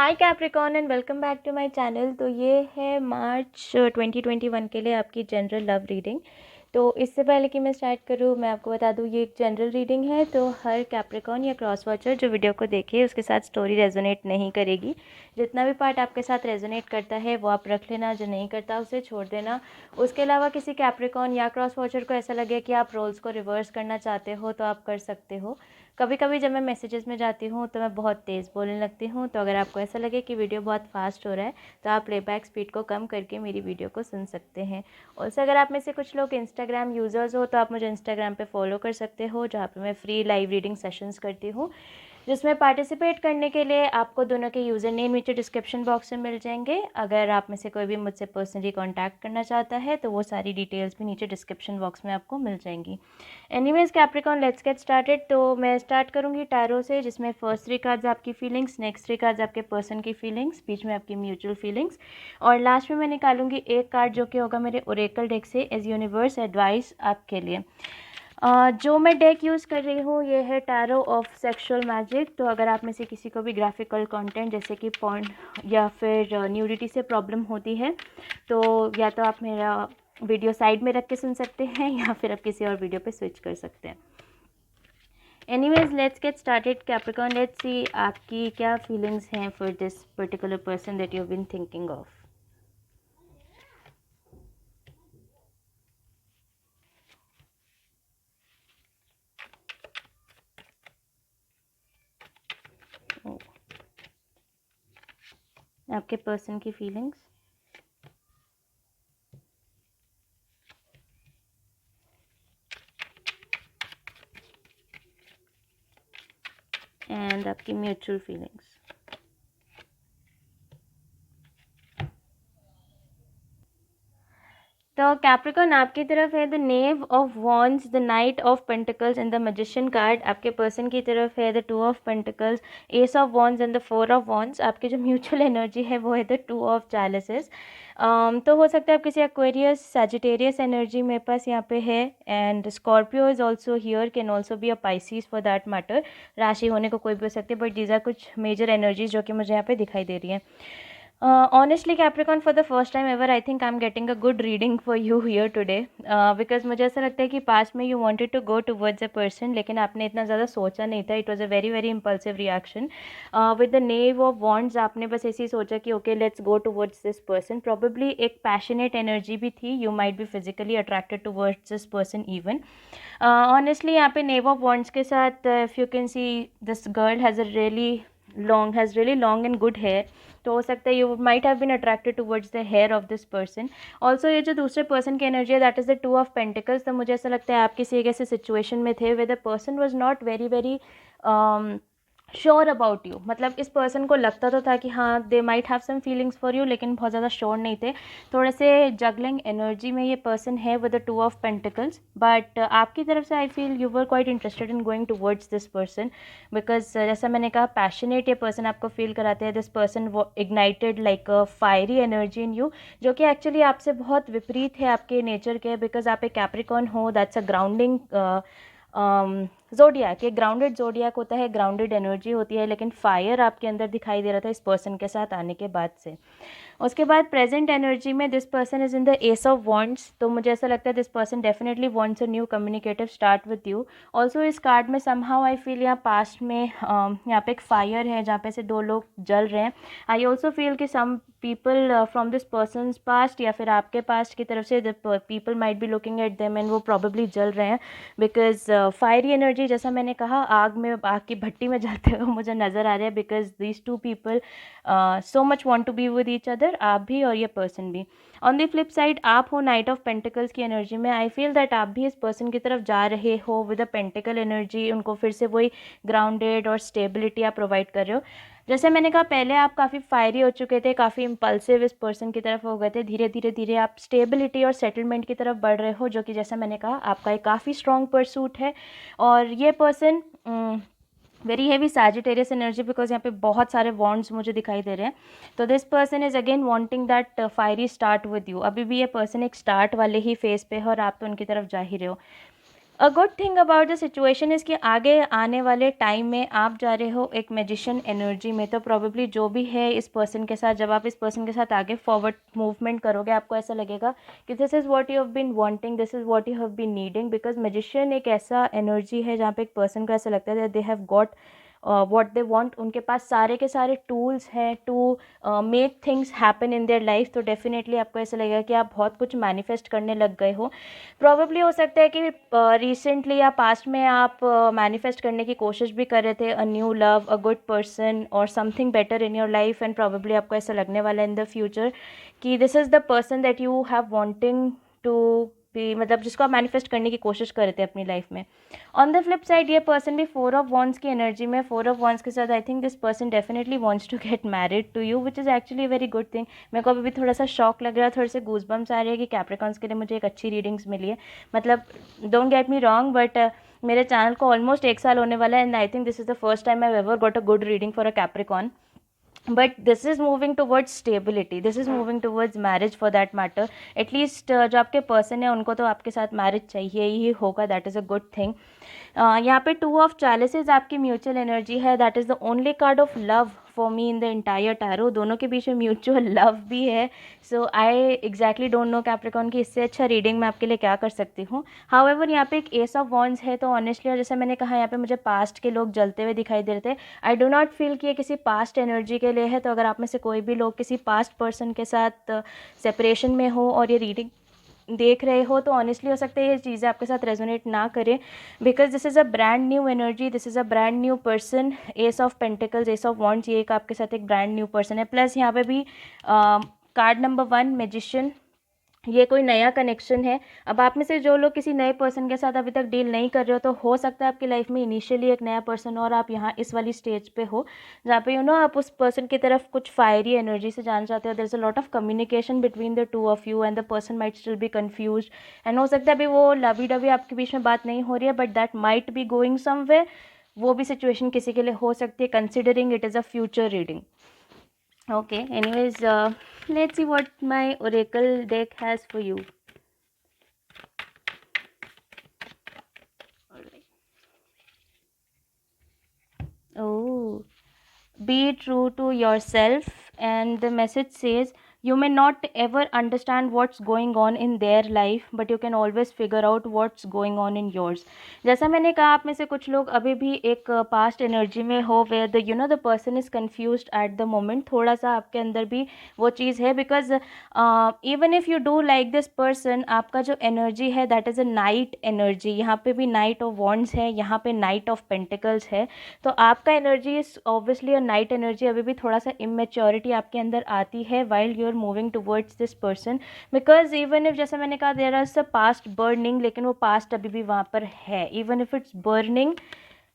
Hi Capricorn and welcome back to my channel. तो ये है मार्च 2021 के लिए आपकी जनरल लव रीडिंग। तो इससे पहले कि मैं स्टार्ट करूँ, मैं आपको बता दूँ ये एक जनरल रीडिंग है। तो हर कैप्रिकॉर्न या क्रॉस वॉचर जो वीडियो को देखे उसके साथ स्टोरी रेजोनेट नहीं करेगी। जितना भी पार्ट आपके साथ रेजोनेट करता है वो आप रख लेना, जो नहीं करता उसे छोड़ देना। उसके अलावा किसी कैप्रिकॉर्न या क्रॉस वॉचर को ऐसा लगे कि आप रोल्स को रिवर्स करना चाहते हो तो आप कर सकते हो। कभी कभी जब मैं मैसेजेस में जाती हूँ तो मैं बहुत तेज़ बोलने लगती हूँ, तो अगर आपको ऐसा लगे कि वीडियो बहुत फास्ट हो रहा है तो आप प्लेबैक स्पीड को कम करके मेरी वीडियो को सुन सकते हैं। और अगर आप में से कुछ लोग इंस्टाग्राम यूज़र्स हो तो आप मुझे इंस्टाग्राम पे फॉलो कर सकते हो, जहाँ पे मैं फ्री लाइव रीडिंग सेशंस करती हूँ, जिसमें पार्टिसिपेट करने के लिए आपको दोनों के यूज़र नेम नीचे डिस्क्रिप्शन बॉक्स में मिल जाएंगे। अगर आप में से कोई भी मुझसे पर्सनली कांटेक्ट करना चाहता है तो वो सारी डिटेल्स भी नीचे डिस्क्रिप्शन बॉक्स में आपको मिल जाएंगी। Anyways Capricorn, let's get started. तो मैं स्टार्ट करूँगी टैरो से, जिसमें फर्स्ट 3 कार्ड्स आपकी फीलिंग्स, नेक्स्ट 3 कार्ड्स आपके पर्सन की फीलिंग्स, बीच में आपकी म्यूचुअल फीलिंग्स, और लास्ट में मैं निकालूंगी एक कार्ड जो कि होगा मेरे ओरेकल डेक से एज यूनिवर्स एडवाइस आपके लिए। जो मैं डेक यूज़ कर रही हूँ ये है टैरो ऑफ सेक्सुअल मैजिक। तो अगर आप में से किसी को भी ग्राफिकल कंटेंट जैसे कि पॉर्न या फिर न्यूडिटी से प्रॉब्लम होती है तो या तो आप मेरा वीडियो साइड में रख के सुन सकते हैं या फिर आप किसी और वीडियो पे स्विच कर सकते हैं। Anyways let's get started Capricorn, let's see आपकी क्या फीलिंग्स हैं for this particular person that you have been thinking of. आपके पर्सन की फीलिंग्स, एंड आपकी म्यूचुअल फीलिंग्स। तो कैप्रिकॉर्न आपकी तरफ है the knave of wands, the knight of pentacles and the magician card. आपके पर्सन की तरफ है the 2 of pentacles, ace of wands and the 4 of wands. आपकी जो म्यूचुअल एनर्जी है वो है द 2 ऑफ चैलिसेस। तो हो सकता है आप किसी एक्वेरियस सैजिटेरियस एनर्जी मेरे पास यहाँ पे है, and Scorpio is also here, can also be a Pisces for that matter. राशि होने को कोई भी हो सकती है, बट दीज आर कुछ मेजर एनर्जीज जो कि मुझे यहाँ पे दिखाई दे रही है। Honestly Capricorn, for the first time ever I think I'm getting a good reading for you here today, because मुझे ऐसा लगता है कि पास्ट में you wanted to go towards a person लेकिन आपने इतना ज़्यादा सोचा नहीं था. It was a very very impulsive reaction. With the knave of wands आपने बस ऐसे ही सोचा कि okay let's go towards this person. Probably एक passionate energy भी थी, you might be physically attracted towards this person even. Honestly यहाँ पे knave of wands के साथ if you can see this girl has really long and good hair. तो हो सकता है you might have been attracted towards the hair of this person. Also ये जो दूसरे पर्सन की एनर्जी है that is the 2 of pentacles. तो मुझे ऐसा लगता है आप किसी एक ऐसे सिचुएशन में थे वे the person was not very very sure about you. मतलब इस पर्सन को लगता तो था कि हाँ they might have some feelings for you, लेकिन बहुत ज़्यादा श्योर नहीं थे. थोड़े से जगलिंग एनर्जी में ये पर्सन है with the 2 of pentacles. But आपकी तरफ से I feel you were quite interested in going towards this person, because जैसा मैंने कहा पैशनेट ये पर्सन आपको फील कराते हैं. दिस पर्सन वो ignited like a fiery energy in you, जो कि एक्चुअली आपसे बहुत विपरीत है आपके नेचर के, बिकॉज आप एक कैप्रिकॉर्न हो. That's a grounding जोडियाक. एक ग्राउंडेड जोडियाक होता है, ग्राउंडेड एनर्जी होती है, लेकिन फायर आपके अंदर दिखाई दे रहा था इस पर्सन के साथ आने के बाद से. उसके बाद प्रेजेंट एनर्जी में this person is in the S of wands. तो मुझे ऐसा लगता है this person definitely wants a new communicative start with you. Also इस कार्ड में समहाउ आई फील यहाँ पास्ट में यहाँ पे एक फायर है जहाँ पे से 2 लोग जल रहे हैं. आई ऑल्सो फील कि some people from this person past या फिर आपके पास्ट की तरफ से people might be looking at them and वो प्रॉबेबली जल रहे हैं, बिकॉज फायरी एनर्जी जैसा मैंने कहा आग की भट्टी में जलते हुए मुझे नज़र आ रहे हैं. Because these 2 people so much want to be with each other, आप भी और ये पर्सन भी. ऑन द फ्लिप साइड आप हो नाइट ऑफ पेंटिकल्स की एनर्जी में. आई फील दैट आप भी इस पर्सन की तरफ जा रहे हो विद अ पेंटिकल एनर्जी. उनको फिर से वही ग्राउंडेड और स्टेबिलिटी आप प्रोवाइड कर रहे हो. जैसे मैंने कहा पहले आप काफ़ी फायरी हो चुके थे, काफ़ी इम्पल्सिव इस पर्सन की तरफ हो गए थे. धीरे धीरे धीरे आप स्टेबिलिटी और सेटलमेंट की तरफ बढ़ रहे हो, जो कि जैसा मैंने कहा आपका एक काफ़ी स्ट्रॉन्ग परसूट है. और ये person very heavy Sagittarius energy, because यहाँ पे बहुत सारे वॉन्ड्स मुझे दिखाई दे रहे हैं. तो this person is again wanting that fiery start with you. अभी भी ये पर्सन एक स्टार्ट वाले ही फेज पे है और आप तो उनकी तरफ जा ही रहे हो. अ good thing about the situation is कि आगे आने वाले टाइम में आप जा रहे हो एक मैजिशियन एनर्जी में, तो प्रॉबेबली जो भी है इस पर्सन के साथ, जब आप इस पर्सन के साथ आगे फॉरवर्ड मूवमेंट करोगे, आपको ऐसा लगेगा कि this is what you have been wanting, this is what you have been needing, because magician एक ऐसा एनर्जी है जहाँ पे एक पर्सन को ऐसा लगता है they have got what they want, उनके पास सारे के सारे टूल्स हैं to make things happen in their life. तो डेफिनेटली आपको ऐसा लगेगा कि आप बहुत कुछ मैनिफेस्ट करने लग गए हो। प्रॉबेबली हो सकता है कि रिसेंटली या पास्ट में आप मैनिफेस्ट करने की कोशिश भी कर रहे थे a new love, a good person और something better in your life, and probably आपको ऐसा लगने वाला है इन द फ्यूचर कि this is the person that you have wanting to भी, मतलब जिसको आप मैनिफेस्ट करने की कोशिश कर रहे थे अपनी लाइफ में। ऑन द फ्लिप साइड ये पर्सन भी 4 ऑफ वॉन्ड्स की एनर्जी में, 4 ऑफ वॉन्ड्स के साथ I think this person definitely wants to get married to you, which is actually very good thing. मेरे को अभी भी थोड़ा सा शॉक लग रहा है, थोड़े से गूजबम्स आ रहे हैं कि कैप्रिकॉन्स के लिए मुझे एक अच्छी रीडिंग्स मिली है। मतलब don't get me wrong, but मेरे चैनल को ऑलमोस्ट 1 साल होने वाला है, and I think this is the first time I ever got a good reading for a Capricorn. But this is moving towards stability, this is moving towards marriage for that matter. At least जो आपके person है उनको तो आपके साथ marriage चाहिए ही होगा, that is a good thing. यहाँ पे 2 ऑफ चैलिसेस आपकी म्यूचुअल एनर्जी है, that is the only card of love for me in the entire tarot. दोनों के बीच में म्यूचुअल लव भी है। So I exactly don't know Capricorn की इससे अच्छा रीडिंग मैं आपके लिए क्या कर सकती हूँ। हाउएवर यहाँ पे एक एस ऑफ वॉन्ड्स है, तो ऑनेस्टली, और जैसे मैंने कहा यहाँ पे मुझे पास्ट के लोग जलते हुए दिखाई दे रहे थे। आई डो नॉट फील कि ये किसी पास्ट एनर्जी के लिए है। तो अगर आप में से कोई भी लोग किसी पास्ट पर्सन के साथ सेपरेशन में हो और ये रीडिंग देख रहे हो, तो ऑनेस्टली हो सकता है ये चीज़ें आपके साथ रेजोनेट ना करें, because this is a brand new energy, this is a brand new person. S of pentacles, ace of wands, ये एक आपके साथ एक ब्रांड न्यू पर्सन है। प्लस यहाँ पे भी कार्ड नंबर 1 मैजिशियन, ये कोई नया कनेक्शन है। अब आप में से जो लोग किसी नए पर्सन के साथ अभी तक डील नहीं कर रहे हो, तो हो सकता है आपकी लाइफ में इनिशियली एक नया पर्सन और आप यहाँ इस वाली स्टेज पे हो जहाँ पे आप उस पर्सन की तरफ कुछ फायरी एनर्जी से जाना चाहते हो। There is a lot of communication between the two of you and the person might still be confuse, and हो सकता है अभी वो लवी डवी आपके बीच में बात नहीं हो रही है, but that might be going somewhere. वो भी सिचुएशन किसी के लिए हो सकती है, considering it is a future reading. Okay, anyways, let's see what my oracle deck has for you. Alright. Oh, be true to yourself, and the message says you may not ever understand what's going on in their life, but you can always figure out what's going on in yours. जैसा मैंने कहा, आप में से कुछ लोग अभी भी एक पास्ट एनर्जी में हो, where the person is confused at the moment. थोड़ा सा आपके अंदर भी वो चीज़ है, because even if you do like this person, आपका जो एनर्जी है that is a knight energy. यहाँ पे भी नाइट ऑफ वॉन्ड्स है, यहाँ पे नाइट ऑफ पेंटिकल्स है। तो आपका energy is obviously a knight energy. अभी भी थोड़ा सा इमेच्योरिटी आपके अंदर आती है while you are moving towards this person, because even if, जैसे मैंने कहा, there is a past burning, लेकिन वो पास्ट अभी भी वहाँ पर है। इवन इफ इट्स बर्निंग,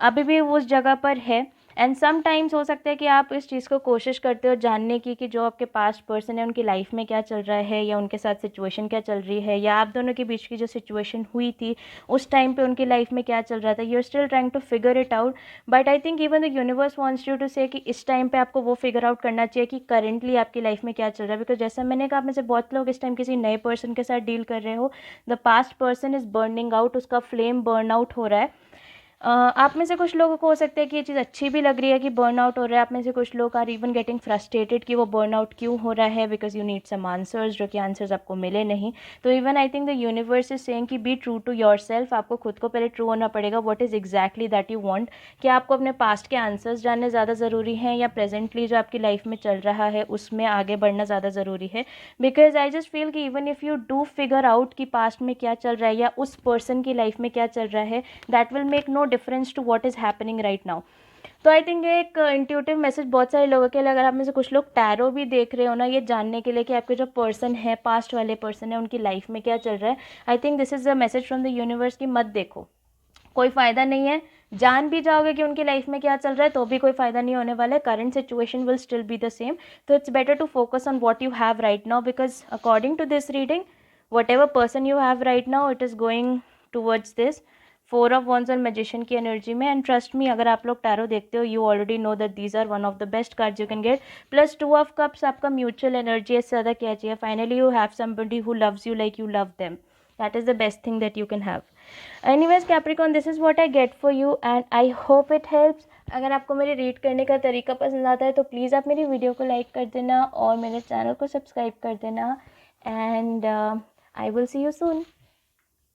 अभी भी वो उस जगह पर है। एंड समटाइम्स हो सकता है कि आप इस चीज़ को कोशिश करते हो जानने की कि जो आपके पास्ट पर्सन है उनकी लाइफ में क्या चल रहा है, या उनके साथ सिचुएशन क्या चल रही है, या आप दोनों के बीच की जो सिचुएशन हुई थी उस टाइम पे उनकी लाइफ में क्या चल रहा था। You are still trying to figure it out, but I think even the universe wants you to say कि इस टाइम पे आपको वो फिगर आउट करना चाहिए कि करेंटली आपकी लाइफ में क्या चल रहा है। बिकॉज जैसा मैंने कहा, आप में से बहुत लोग इस टाइम किसी नए पर्सन के साथ डील कर रहे हो। The past person is burning out, उसका फ्लेम बर्न आउट हो रहा है। आप में से कुछ लोगों को हो सकता है कि ये चीज़ अच्छी भी लग रही है कि बर्नआउट हो रहा है। आप में से कुछ लोग आर इवन गेटिंग फ्रस्ट्रेटेड कि वो बर्नआउट क्यों हो रहा है, because you need some answers, जो कि आंसर्स आपको मिले नहीं। तो even I think the universe is saying कि be true to yourself. आपको खुद को पहले ट्रू होना पड़ेगा, what is exactly that you want. कि आपको अपने पास्ट के आंसर्स जानने ज़्यादा ज़रूरी हैं, या प्रेजेंटली जो आपकी लाइफ में चल रहा है उसमें आगे बढ़ना ज़्यादा ज़रूरी है। बिकॉज आई जस्ट फील कि even if you do figure out कि पास्ट में क्या चल रहा है या उस पर्सन की लाइफ में क्या चल रहा है, that will make no difference to what is happening right now. तो आई थिंक ये एक इंट्यूटिव मैसेज बहुत सारे लोगों के लिए, अगर आप में से कुछ लोग टैरो भी देख रहे हो ना, ये जानने के लिए कि आपके जो पर्सन है, पास्ट वाले पर्सन है, उनकी लाइफ में क्या चल रहा है, आई think this is a message from the universe कि मत देखो, कोई फ़ायदा नहीं है। जान भी जाओगे कि उनकी लाइफ में क्या चल रहा है तो भी कोई फ़ायदा नहीं होने वाला है। Current situation will still be the same. तो it's better to focus on what you have right now, because according to this reading, whatever person you have right now, it is going towards this 4 of wands और magician की energy में। And trust me, अगर आप लोग tarot देखते हो, you already know that these are one of the best cards you can gate. Plus 2 of cups आपका mutual energy है, इससे ज़्यादा क्या चाहिए। Finally you have somebody who loves you like you love them, That is the best thing that you can have. Anyways Capricorn, this is what I get for you and I hope it helps. अगर आपको मेरे read करने का तरीका पसंद आता है तो प्लीज़ आप मेरी वीडियो को लाइक कर देना और मेरे चैनल को सब्सक्राइब कर देना, and I will see you soon.